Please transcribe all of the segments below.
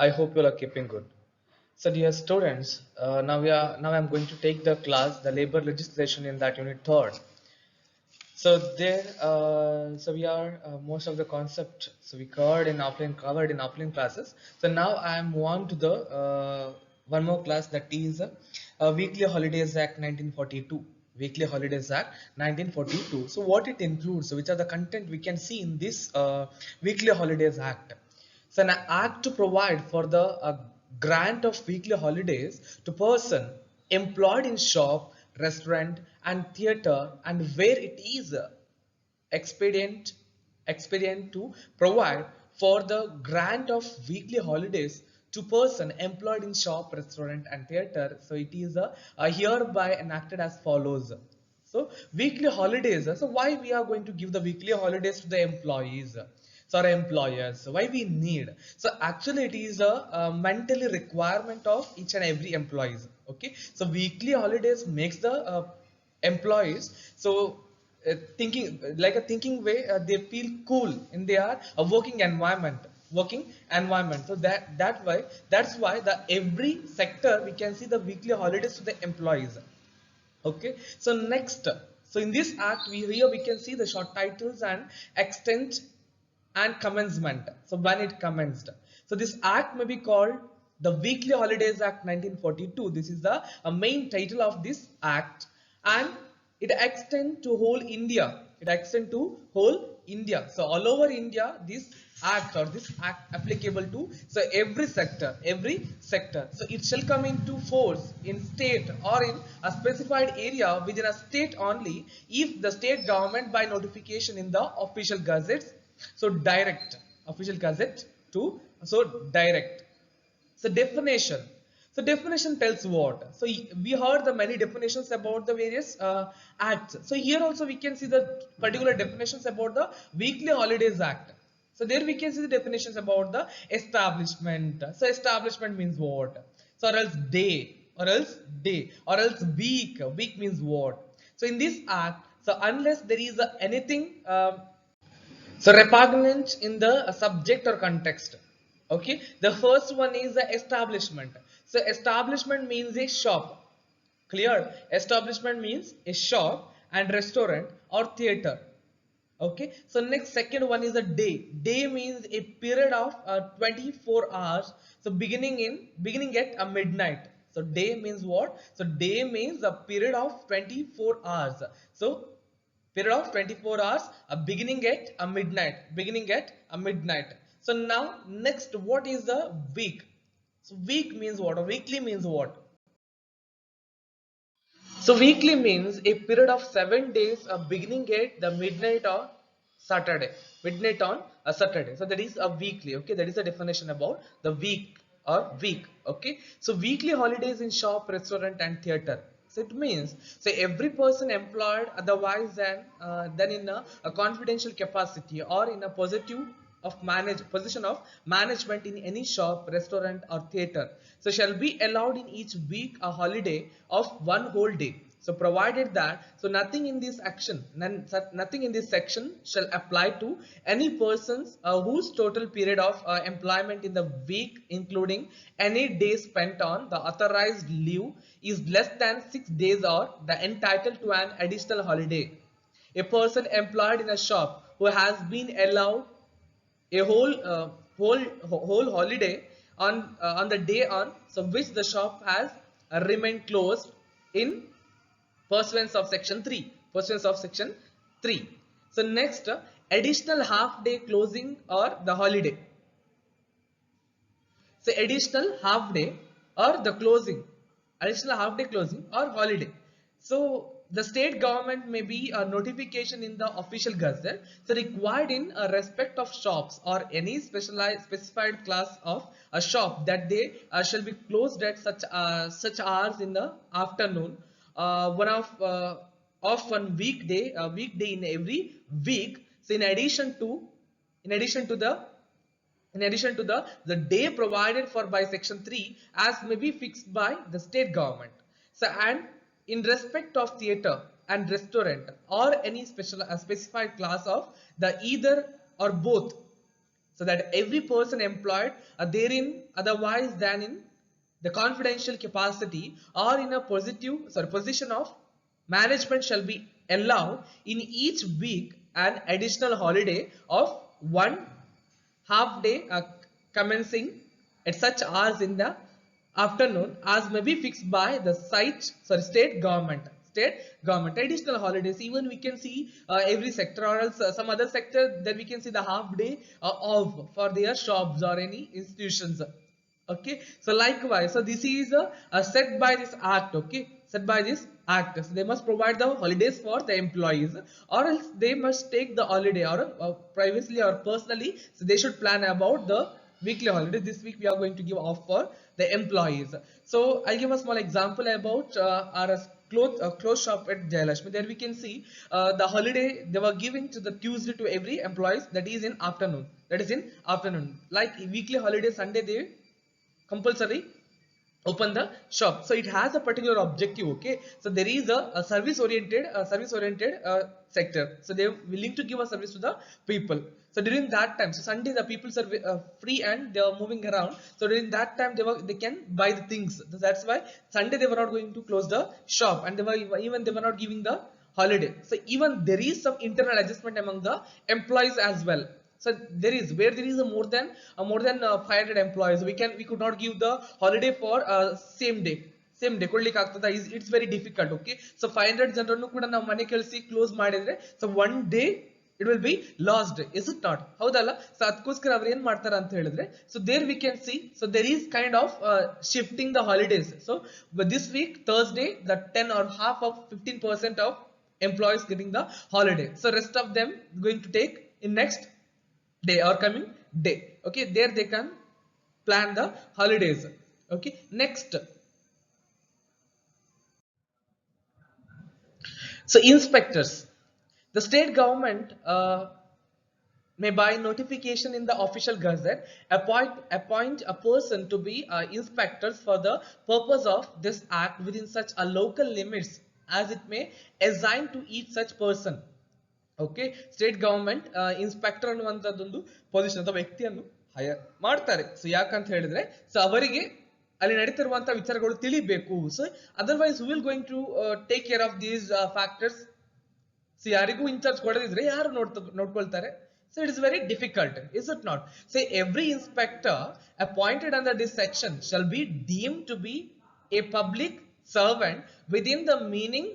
I hope you are keeping good. So, dear students, now I'm going to take the class, the labor legislation in that unit third. So we are most of the concept. So we covered in offline classes. So now I am on to the one more class, that is Weekly Holidays Act 1942. Weekly Holidays Act 1942. So what it includes, so which are the content we can see in this Weekly Holidays Act. So an act to provide for the grant of weekly holidays to person employed in shop, restaurant and theatre, and where it is expedient expedient to provide for the grant of weekly holidays to person employed in shop, restaurant and theatre. So it is hereby enacted as follows. So weekly holidays, so why we are going to give the weekly holidays to the employees, so our employers, why we need? So actually it is a mentally requirement of each and every employees. Okay, so weekly holidays makes the employees so thinking like a thinking way, they feel cool in their working environment. So that's why the every sector we can see the weekly holidays to the employees. Okay, so next, so in this act we can see the short titles and extent and commencement. So when it commenced, so this act may be called the Weekly Holidays Act 1942. This is the main title of this act, and it extends to whole India. It extends to whole India. So all over India, this act or this act applicable to so every sector. So it shall come into force in state or in a specified area within a state only if the state government by notification in the official gazettes. So direct official gazette to so direct. So definition. So definition tells what? So we heard the many definitions about the various acts. So here also we can see the particular definitions about the Weekly Holidays Act. So there we can see the definitions about the establishment. So establishment means what? So or else day, or else week. Week means what? So in this act, so unless there is anything so repugnant in the subject or context. Okay, the first one is the establishment. So establishment means a shop. Clear? Establishment means a shop and restaurant or theater. Okay, so next second one is a day. Day means a period of 24 hours. So beginning at a midnight. So day means what? So day means a period of 24 hours. So period of 24 hours, beginning at a midnight. So now next, what is the week? So week means what? Or weekly means what? So weekly means a period of 7 days, beginning at the midnight on Saturday. Midnight on a Saturday. So that is a weekly. Okay, that is the definition about the week or week. Okay, so weekly holidays in shop, restaurant, and theater. So it means so every person employed otherwise than in a confidential capacity or in a position of management in any shop, restaurant or theater, so shall be allowed in each week a holiday of one whole day. So provided that so nothing in this section shall apply to any persons whose total period of employment in the week, including any day spent on the authorized leave, is less than 6 days, or the entitled to an additional holiday. A person employed in a shop who has been allowed a whole holiday on the day on so which the shop has remained closed in pursuance of section 3. So next, additional half day closing or the holiday. So additional half day closing or holiday. So the state government may be a notification in the official gazette, so required in respect of shops or any specified class of a shop that they shall be closed at such hours in the afternoon, of one weekday in every week. So in addition to the the day provided for by section 3 as may be fixed by the state government. So and in respect of theatre and restaurant or any specified class of the either or both. so that every person employed therein otherwise than in the confidential capacity or in a position of management shall be allowed in each week an additional holiday of 1/2 day commencing at such hours in the afternoon as may be fixed by the state government. Additional holidays, even we can see every sector or else some other sector, then we can see the half day off for their shops or any institutions. Okay, so likewise, so this is set by this act. Okay, set by this act, so they must provide the holidays for the employees, or else they must take the holiday or privately or personally, so they should plan about the weekly holiday. This week we are going to give off for the employees. So I'll give a small example about our clothes shop at Jayalakshmi. There we can see the holiday they were giving to the Tuesday to every employees, that is in afternoon. Like weekly holiday Sunday they compulsory open the shop, so it has a particular objective. Okay, so there is a service oriented sector, so they're willing to give a service to the people. So during that time, so Sunday the people are free and they are moving around, so during that time they can buy the things. So that's why Sunday they were not going to close the shop, and they were not giving the holiday. So even there is some internal adjustment among the employees as well. So there is a more than 500 employees, we could not give the holiday for same day ಕೊಡ್ಲಿಕ್ಕೆ ಆಗ್ತದ, it's very difficult. Okay, so 500 ಜನರನ್ನು ಕೂಡ ನಾವು ಮನೆ ಕೆಲಸ close ಮಾಡಿದ್ರೆ, so one day it will be lost, is it not? ಹೌದಲ್ಲ? So ಅದಕ್ಕೋಸ್ಕರ ಅವ್ರು ಏನ್ ಮಾಡ್ತಾರ ಅಂತ ಹೇಳಿದ್ರೆ, so there we can see, so there is kind of shifting the holidays. So but this week Thursday, the 10 or half of 15% of employees getting the holiday, so rest of them going to take in next day or coming day. Okay, there they can plan the holidays. Okay, next, so inspectors, the state government may by notification in the official gazette appoint a person to be inspectors for the purpose of this act within such a local limits as it may assign to each such person. Okay, state government inspector ಅನ್ನುವಂಥದ್ದೊಂದು position ಅಥವಾ ವ್ಯಕ್ತಿಯನ್ನು hire ಮಾಡ್ತಾರೆ. So ಯಾಕಂತ ಹೇಳಿದ್ರೆ, so ಅವರಿಗೆ ಅಲ್ಲಿ ನಡೀತಿರುವಂತಹ ವಿಚಾರಗಳು ತಿಳಿಬೇಕು. So otherwise who will going to take care of these factors. So ಯಾರಿಗೂ ಇನ್ಚಾರ್ಜ್ ಕೊಡದಿದ್ರೆ ಯಾರು ನೋಡ್ಕೊಳ್ತಾರೆ? So it is very difficult, is it not? Say every inspector appointed under this section shall be deemed to be a public servant within the meaning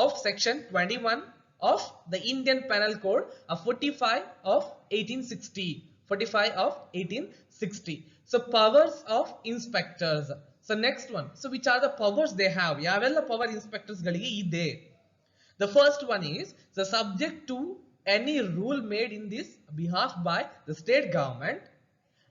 of section 21 of the Indian Penal Code of 45 of 1860. So powers of inspectors. So next one. So which are the powers they have? Yavella power inspectors galige ide. The first one is the subject to any rule made in this behalf by the state government.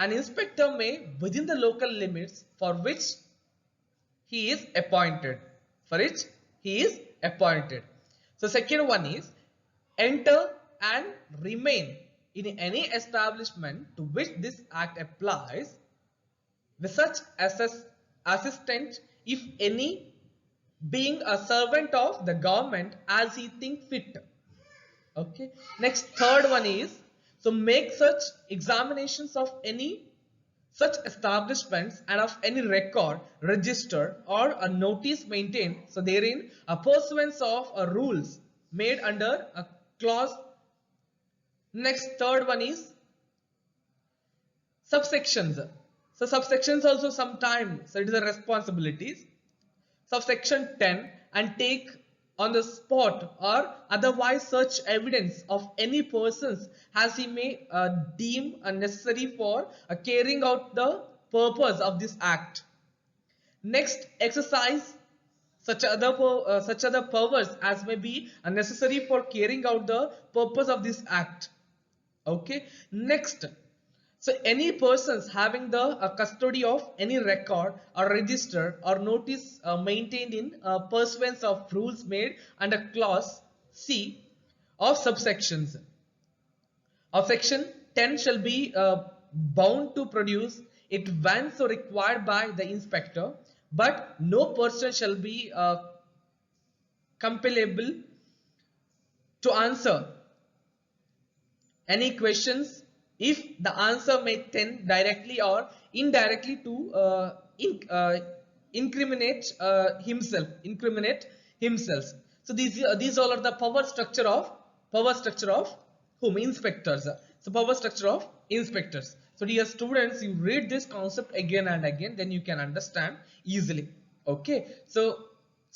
An inspector may, within the local limits for which he is appointed. So second one is enter and remain in any establishment to which this act applies with such assistant, if any, being a servant of the government as he think fit. Okay. Next, third one is so make such examinations of any such establishments and of any record, register or a notice maintained, so therein a pursuance of rules made under a clause. Next, third one is subsections. So subsections also sometime, so it is a responsibilities. Subsection 10, and take on the spot or otherwise search evidence of any persons as he may deem necessary for carrying out the purpose of this act. Next, exercise such other powers as may be necessary for carrying out the purpose of this act. Okay. Next, so any persons having the custody of any record or register or notice maintained in pursuance of rules made under clause C of subsections of section 10 shall be bound to produce it when so required by the inspector, but no person shall be compellable to answer any questions if the answer may tend directly or indirectly to incriminate himself. So these all are the power structure of whom? Inspectors. So power structure of inspectors. So dear students, you read this concept again and again, then you can understand easily. Okay, so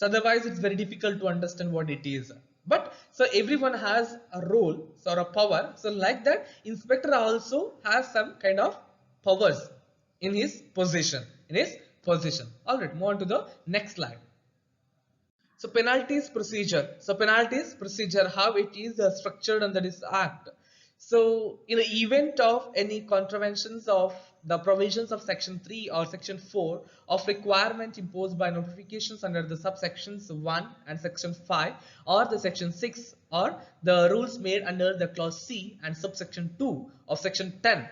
otherwise it's very difficult to understand what it is. But so everyone has a role, so or a power. So like that, inspector also has some kind of powers in his position. All right, move on to the next slide. So penalties procedure. So penalties procedure, how it is structured under this act. So in the event of any contraventions of the provisions of section 3 or section 4 of requirement imposed by notifications under the subsections 1 and section 5 or the section 6 or the rules made under the clause C and subsection 2 of section 10,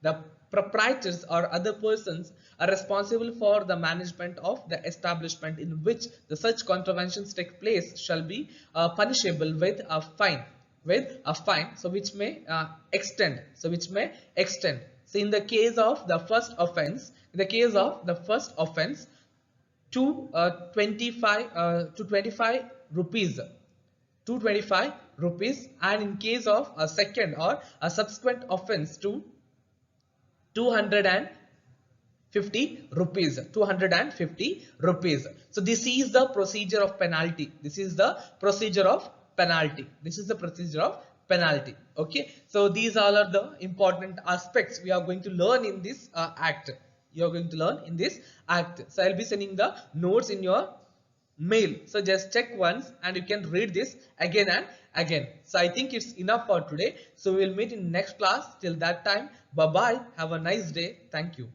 the proprietors or other persons are responsible for the management of the establishment in which the such contraventions take place shall be punishable with a fine, so which may extend. So in the case of the first offense, to 25 rupees, 225 rupees, and in case of a second or a subsequent offense to 250 rupees. So this is the procedure of penalty. Okay, so these all are the important aspects we are going to learn in this act. So I'll be sending the notes in your mail, so just check once and you can read this again and again. So I think it's enough for today. So we'll meet in next class. Till that time, bye bye, have a nice day. Thank you.